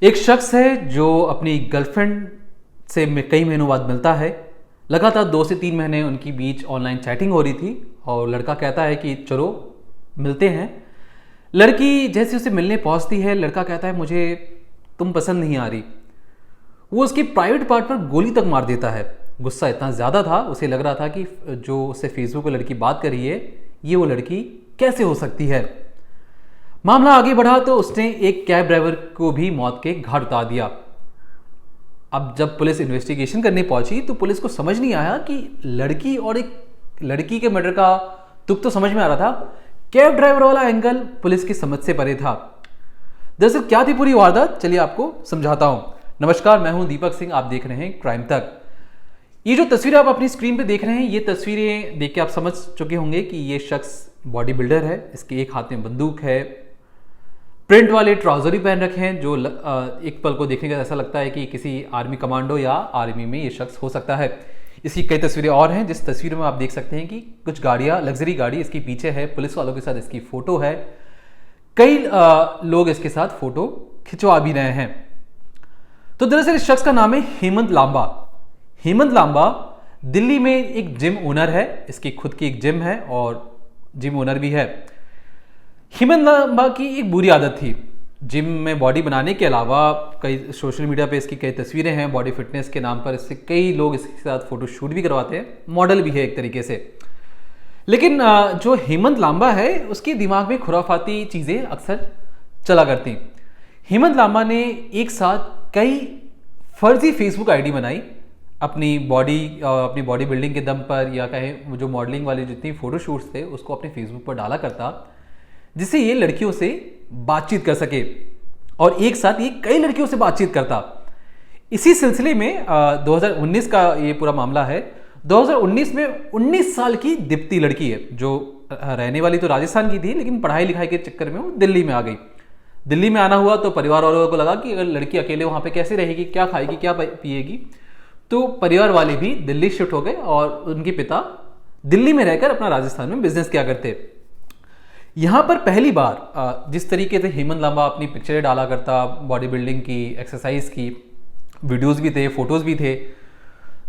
एक शख्स है जो अपनी गर्लफ्रेंड से कई महीनों बाद मिलता है। लगातार 2 से 3 महीने उनकी बीच ऑनलाइन चैटिंग हो रही थी और लड़का कहता है कि चलो मिलते हैं। लड़की जैसे उसे मिलने पहुंचती है, लड़का कहता है मुझे तुम पसंद नहीं आ रही। वो उसकी प्राइवेट पार्ट पर गोली तक मार देता है। गुस्सा इतना ज़्यादा था, उसे लग रहा था कि जो उससे फेसबुक पर लड़की बात कर रही है ये वो लड़की कैसे हो सकती है। मामला आगे बढ़ा तो उसने एक कैब ड्राइवर को भी मौत के घाट उतार दिया। अब जब पुलिस इन्वेस्टिगेशन करने पहुंची तो पुलिस को समझ नहीं आया कि लड़की और एक लड़की के मर्डर का तुक तो समझ में आ रहा था, कैब ड्राइवर वाला एंगल पुलिस की समझ से परे था। दरअसल क्या थी पूरी वारदात, चलिए आपको समझाता हूं। नमस्कार, मैं हूं दीपक सिंह, आप देख रहे हैं क्राइम तक। ये जो तस्वीरें आप अपनी स्क्रीन पे देख रहे हैं, ये तस्वीरें देख के आप समझ चुके होंगे कि ये शख्स बॉडी बिल्डर है। इसके एक हाथ में बंदूक है, प्रिंट वाले ट्राउजर ही पहन रखे हैं जो एक पल को देखने का ऐसा लगता है कि किसी आर्मी कमांडो या आर्मी में ये शख्स हो सकता है। इसकी कई तस्वीरें और हैं, जिस तस्वीर में आप देख सकते हैं कि कुछ गाड़ियां, लग्जरी गाड़ी इसके पीछे है, पुलिस वालों के साथ इसकी फोटो है। कई लोग इसके साथ फोटो खिंचवा भी रहे हैं। तो दरअसल इस शख्स का नाम है हेमंत लांबा। हेमंत लांबा दिल्ली में एक जिम ओनर है, इसकी खुद की एक जिम है और जिम ओनर भी है। हेमंत लांबा की एक बुरी आदत थी, जिम में बॉडी बनाने के अलावा कई सोशल मीडिया पे इसकी कई तस्वीरें हैं बॉडी फिटनेस के नाम पर। इससे कई लोग इसके साथ फोटो शूट भी करवाते हैं, मॉडल भी है एक तरीके से। लेकिन जो हेमंत लांबा है उसके दिमाग में खुराफाती चीज़ें अक्सर चला करती। हेमंत लांबा ने एक साथ कई फर्जी फेसबुक आईडी बनाई अपनी बॉडी बिल्डिंग के दम पर, या कहें जो मॉडलिंग वाले जितनी फोटोशूट्स थे उसको अपने फेसबुक पर डाला करता, जिससे ये लड़कियों से बातचीत कर सके और एक साथ ये कई लड़कियों से बातचीत करता। इसी सिलसिले में 2019 का ये पूरा मामला है। 2019 में 19 साल की दीप्ति लड़की है, जो रहने वाली तो राजस्थान की थी लेकिन पढ़ाई लिखाई के चक्कर में वो दिल्ली में आ गई। दिल्ली में आना हुआ तो परिवार वालों को लगा कि अगर लड़की अकेले वहां पे कैसे रहेगी, क्या खाएगी, क्या पिएगी। तो परिवार वाले भी दिल्ली शिफ्ट हो गए और उनके पिता दिल्ली में रहकर अपना राजस्थान में बिजनेस किया करते। यहां पर पहली बार जिस तरीके से हेमंत लांबा अपनी पिक्चरें डाला करता, बॉडी बिल्डिंग की, एक्सरसाइज की वीडियोस भी थे, फोटोज भी थे।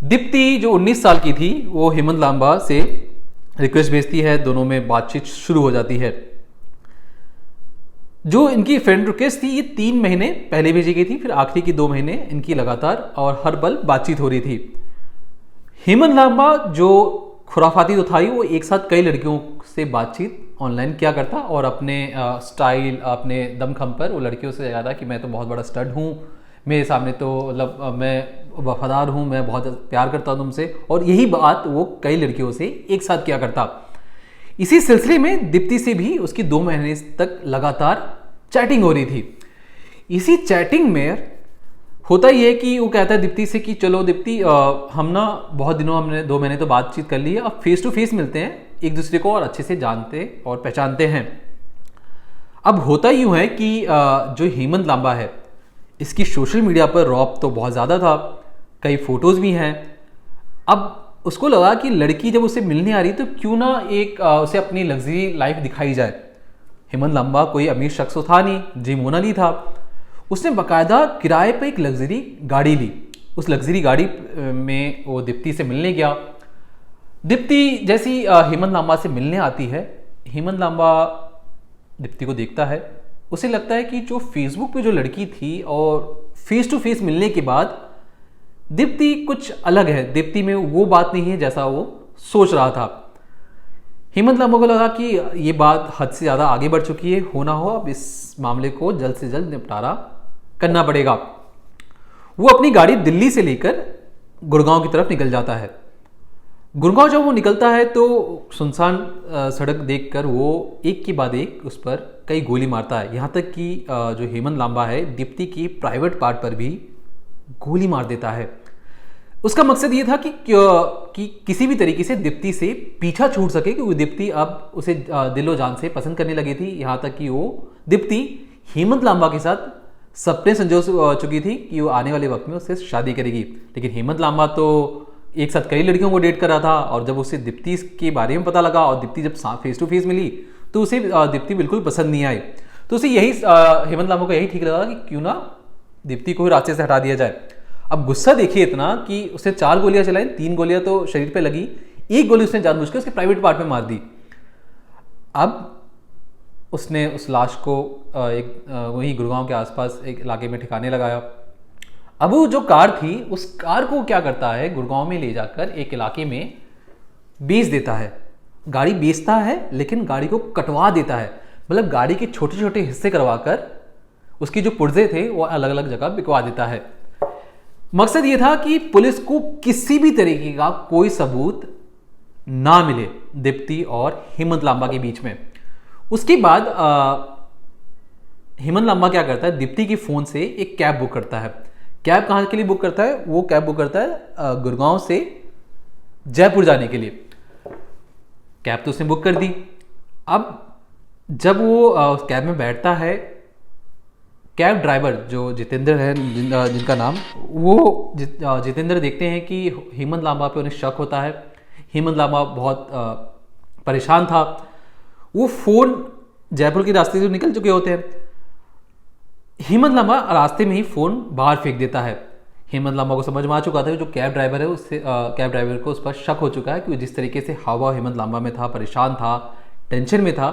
दीप्ति जो 19 साल की थी वो हेमंत लांबा से रिक्वेस्ट भेजती है, दोनों में बातचीत शुरू हो जाती है। जो इनकी फ्रेंड रिक्वेस्ट थी ये 3 महीने पहले भेजी गई थी, फिर आखिरी की 2 महीने इनकी लगातार और हर पल बातचीत हो रही थी। हेमंत लांबा जो खुराफाती तो था ही, वो एक साथ कई लड़कियों से बातचीत ऑनलाइन क्या करता और अपने स्टाइल, अपने दमखम पर वो लड़कियों से ज़्यादा कि मैं तो बहुत बड़ा स्टड हूँ, मेरे सामने तो मतलब मैं वफादार हूँ, मैं बहुत प्यार करता हूँ तुमसे, और यही बात वो कई लड़कियों से एक साथ किया करता। इसी सिलसिले में दीप्ति से भी उसकी 2 महीने तक लगातार चैटिंग हो रही थी। इसी चैटिंग में होता ही है कि वो कहता है दीप्ति से कि चलो दीप्ति, हम ना बहुत दिनों, हमने 2 महीने तो बातचीत कर ली है, अब फेस टू फेस मिलते हैं, एक दूसरे को और अच्छे से जानते और पहचानते हैं। अब होता यूं है कि जो हेमंत लांबा है इसकी सोशल मीडिया पर रौब तो बहुत ज़्यादा था, कई फोटोज़ भी हैं। अब उसको लगा कि लड़की जब उसे मिलने आ रही तो क्यों ना एक उसे अपनी लग्जरी लाइफ दिखाई जाए। हेमंत लांबा कोई अमीर शख्स तो था नहीं, जिम ओनर ही था। उसने बाकायदा किराए पर एक लग्जरी गाड़ी ली। उस लग्जरी गाड़ी में वो दीप्ति से मिलने गया। दीप्ति जैसी हेमंत लांबा से मिलने आती है, हेमंत लांबा दीप्ति को देखता है, उसे लगता है कि जो फेसबुक पे जो लड़की थी और फेस टू फेस मिलने के बाद दीप्ति कुछ अलग है, दीप्ति में वो बात नहीं है जैसा वो सोच रहा था। हेमंत लांबा को लगा कि ये बात हद से ज़्यादा आगे बढ़ चुकी है, होना हो अब इस मामले को जल्द से जल्द निपटारा करना पड़ेगा। वो अपनी गाड़ी दिल्ली से लेकर गुड़गांव की तरफ निकल जाता है। गुड़गांव जब वो निकलता है तो सुनसान सड़क देखकर वो एक के बाद एक उस पर कई गोली मारता है। यहाँ तक कि जो हेमंत लांबा है दीप्ति की प्राइवेट पार्ट पर भी गोली मार देता है। उसका मकसद ये था कि किसी भी तरीके से दीप्ति से पीछा छूट सके, क्योंकि दीप्ति अब उसे दिलो जान से पसंद करने लगी थी। यहाँ तक कि वो दीप्ति हेमंत लांबा के साथ सपने संजो चुकी थी कि वो आने वाले वक्त में उससे शादी करेगी। लेकिन हेमंत लांबा तो एक साथ कई लड़कियों को डेट कर रहा था और जब उसे दीप्ति के बारे में पता लगा और दीप्ति जब फेस टू फेस मिली तो उसे दीप्ति बिल्कुल पसंद नहीं आई। तो उसे यही हेमंत लांबा को यही ठीक लगा कि क्यों ना दीप्ति को ही रास्ते से हटा दिया जाए। अब गुस्सा देखिए इतना कि उसने 4 गोलियां चलाई, 3 गोलियां तो शरीर पे लगी, 1 गोली उसने जानबूझकर उसके प्राइवेट पार्ट में मार दी। अब उसने उस लाश को वहीं गुड़गांव के आसपास एक इलाके में ठिकाने लगाया। अब वो जो कार थी, उस कार को क्या करता है, गुड़गांव में ले जाकर एक इलाके में बेच देता है। गाड़ी बेचता है लेकिन गाड़ी को कटवा देता है, मतलब गाड़ी के छोटे छोटे हिस्से करवाकर उसकी जो पुर्जे थे वो अलग अलग जगह बिकवा देता है। मकसद ये था कि पुलिस को किसी भी तरीके का कोई सबूत ना मिले दीप्ति और हेमंत लांबा के बीच में। उसके बाद हेमंत लांबा क्या करता है, दीप्ति की फोन से एक कैब बुक करता है। कैब कहां के लिए बुक करता है, वो कैब बुक करता है गुड़गांव से जयपुर जाने के लिए। कैब तो उसने बुक कर दी। अब जब वो उस कैब में बैठता है, कैब ड्राइवर जो जितेंद्र है, जिनका नाम, वो जितेंद्र देखते हैं कि हेमंत लांबा पे उन्हें शक होता है। हेमंत लांबा बहुत परेशान था। वो फोन जयपुर के रास्ते से निकल चुके होते हैं। हेमंत लांबा रास्ते में ही फोन बाहर फेंक देता है। हेमंत लांबा को समझ में आ चुका था जो कैब ड्राइवर है, उससे कैब ड्राइवर को उस पर शक हो चुका है कि जिस तरीके से हावा हेमंत लांबा में था, परेशान था, टेंशन में था।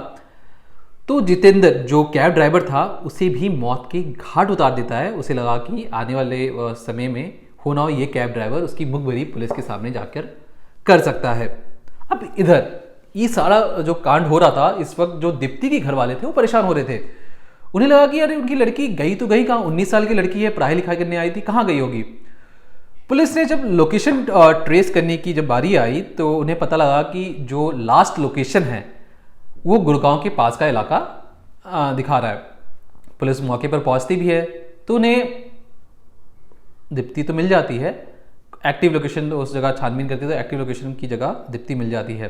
तो जितेंद्र जो कैब ड्राइवर था उसे भी मौत के घाट उतार देता है। उसे लगा कि आने वाले समय में हो ना हो ये कैब ड्राइवर उसकी मुखबिरी पुलिस के सामने जाकर कर सकता है। अब इधर ये सारा जो कांड हो रहा था, इस वक्त जो दीप्ति के घर वाले थे वो परेशान हो रहे थे। उन्हें लगा कि अरे उनकी लड़की गई तो गई कहाँ, 19 साल की लड़की है, पढ़ाई लिखाई करने आई थी, कहाँ गई होगी। पुलिस ने जब लोकेशन ट्रेस करने की जब बारी आई तो उन्हें पता लगा कि जो लास्ट लोकेशन है वो गुड़गांव के पास का इलाका दिखा रहा है। पुलिस मौके पर पहुंचती भी है तो उन्हें दीप्ति तो मिल जाती है। एक्टिव लोकेशन उस जगह छानबीन करती है तो एक्टिव लोकेशन की जगह दीप्ति मिल जाती है।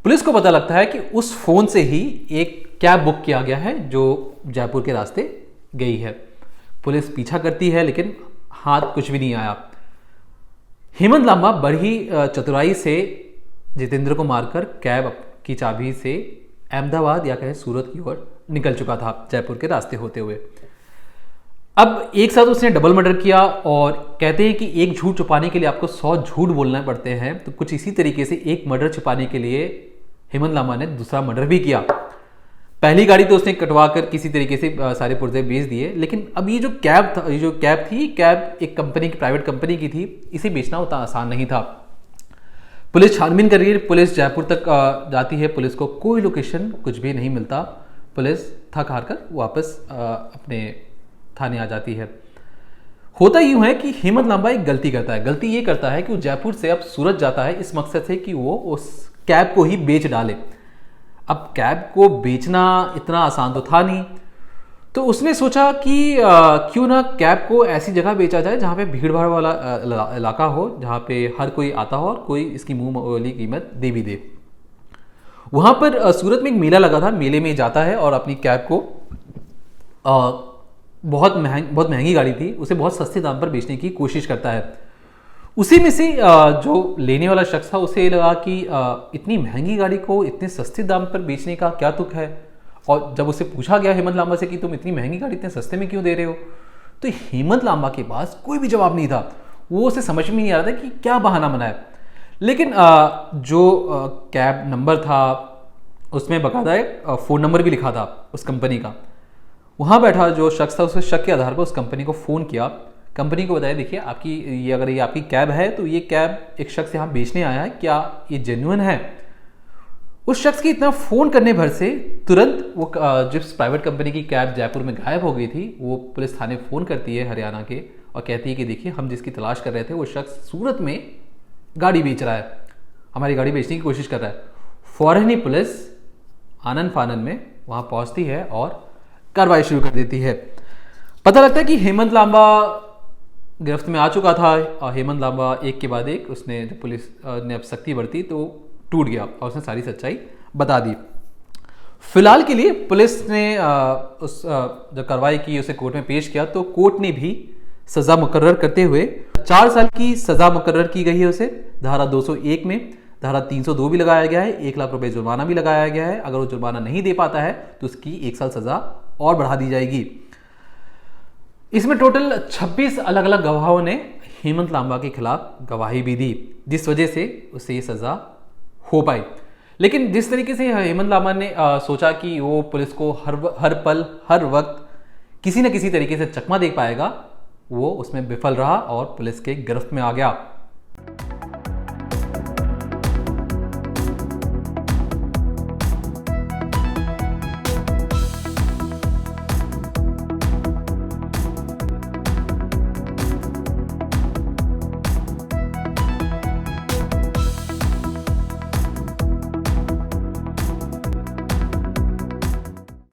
पुलिस को पता लगता है कि उस फोन से ही एक कैब बुक किया गया है जो जयपुर के रास्ते गई है। पुलिस पीछा करती है लेकिन हाथ कुछ भी नहीं आया। हेमंत लांबा बड़ी चतुराई से जितेंद्र को मारकर कैब की चाबी से अहमदाबाद या कहें सूरत की ओर निकल चुका था जयपुर के रास्ते होते हुए। अब एक साथ उसने डबल मर्डर किया और कहते हैं कि एक झूठ छुपाने के लिए आपको 100 झूठ बोलना पड़ते हैं। तो कुछ इसी तरीके से एक मर्डर छुपाने के लिए हेमंत लांबा ने दूसरा मर्डर भी किया। पहली गाड़ी तो उसने कटवा कर किसी तरीके से सारे पुर्जे बेच दिए, लेकिन अब ये जो कैब था, ये जो कैब थी, कैब एक कंपनी की, प्राइवेट कंपनी की थी, इसे बेचना उतना आसान नहीं था। पुलिस छानबीन कर रही है, पुलिस जयपुर तक जाती है, पुलिस को कोई लोकेशन कुछ भी नहीं मिलता। पुलिस थक हार कर वापस अपने थाने आ जाती है। होता यूं है कि हेमंत लांबा एक गलती करता है। गलती ये करता है कि वो जयपुर से अब सूरत जाता है इस मकसद से कि वो उस कैब को ही बेच डाले। अब कैब को बेचना इतना आसान तो था नहीं, तो उसने सोचा कि क्यों ना कैब को ऐसी जगह बेचा जाए जहाँ पे भीड़ भाड़ वाला इलाका हो, जहाँ पे हर कोई आता हो और कोई इसकी मुंह वाली कीमत दे भी दे। वहाँ पर सूरत में एक मेला लगा था, मेले में जाता है और अपनी कैब को बहुत महंगी गाड़ी थी, उसे बहुत सस्ते दाम पर बेचने की कोशिश करता है। उसी में से जो लेने वाला शख्स था उसे लगा कि इतनी महंगी गाड़ी को इतने सस्ते दाम पर बेचने का क्या तुक है। और जब उसे पूछा गया हेमंत लांबा से कि तुम इतनी महंगी गाड़ी इतने सस्ते में क्यों दे रहे हो, तो हेमंत लांबा के पास कोई भी जवाब नहीं था। वो उसे समझ में नहीं आ रहा था कि क्या बहाना बनाए। लेकिन जो कैब नंबर था उसमें बकायदा एक फ़ोन नंबर भी लिखा था उस कंपनी का। वहाँ बैठा जो शख्स था, उसके शक के आधार पर उस कंपनी को फ़ोन किया। कंपनी को बताया देखिए आपकी अगर ये आपकी कैब है तो ये कैब एक शख्स यहाँ बेचने आया है, क्या ये जेन्युइन है। उस शख्स के इतना फ़ोन करने भर से तुरंत वो जिस प्राइवेट कंपनी की कैब जयपुर में गायब हो गई थी, वो पुलिस थाने फ़ोन करती है हरियाणा के और कहती है कि देखिए हम जिसकी तलाश कर रहे थे वो शख्स सूरत में गाड़ी बेच रहा है, हमारी गाड़ी बेचने की कोशिश कर रहा है। फ़ौरन ही पुलिस आनन फानन में वहाँ पहुँचती है और कार्रवाई शुरू कर देती है। पता लगता है कि हेमंत लांबा गिरफ्त में आ चुका था और हेमंत लांबा एक के बाद एक उसने, जब पुलिस ने अब सख्ती बरती तो टूट गया और उसने सारी सच्चाई बता दी। फिलहाल के लिए पुलिस ने उस जब कार्रवाई की, उसे कोर्ट में पेश किया तो कोर्ट ने भी सज़ा मुकर्रर करते हुए 4 साल की सज़ा मुकर्रर की गई है उसे। धारा 201 में धारा 302 भी लगाया गया है, 1 लाख रुपए जुर्माना भी लगाया गया है। अगर वो जुर्माना नहीं दे पाता है तो उसकी 1 साल सज़ा और बढ़ा दी जाएगी। इसमें टोटल 26 अलग अलग गवाहों ने हेमंत लांबा के खिलाफ गवाही भी दी, जिस वजह से उसे ये सज़ा हो पाई। लेकिन जिस तरीके से हेमंत लांबा ने सोचा कि वो पुलिस को हर पल हर वक्त किसी न किसी तरीके से चकमा दे पाएगा, वो उसमें विफल रहा और पुलिस के गिरफ्त में आ गया।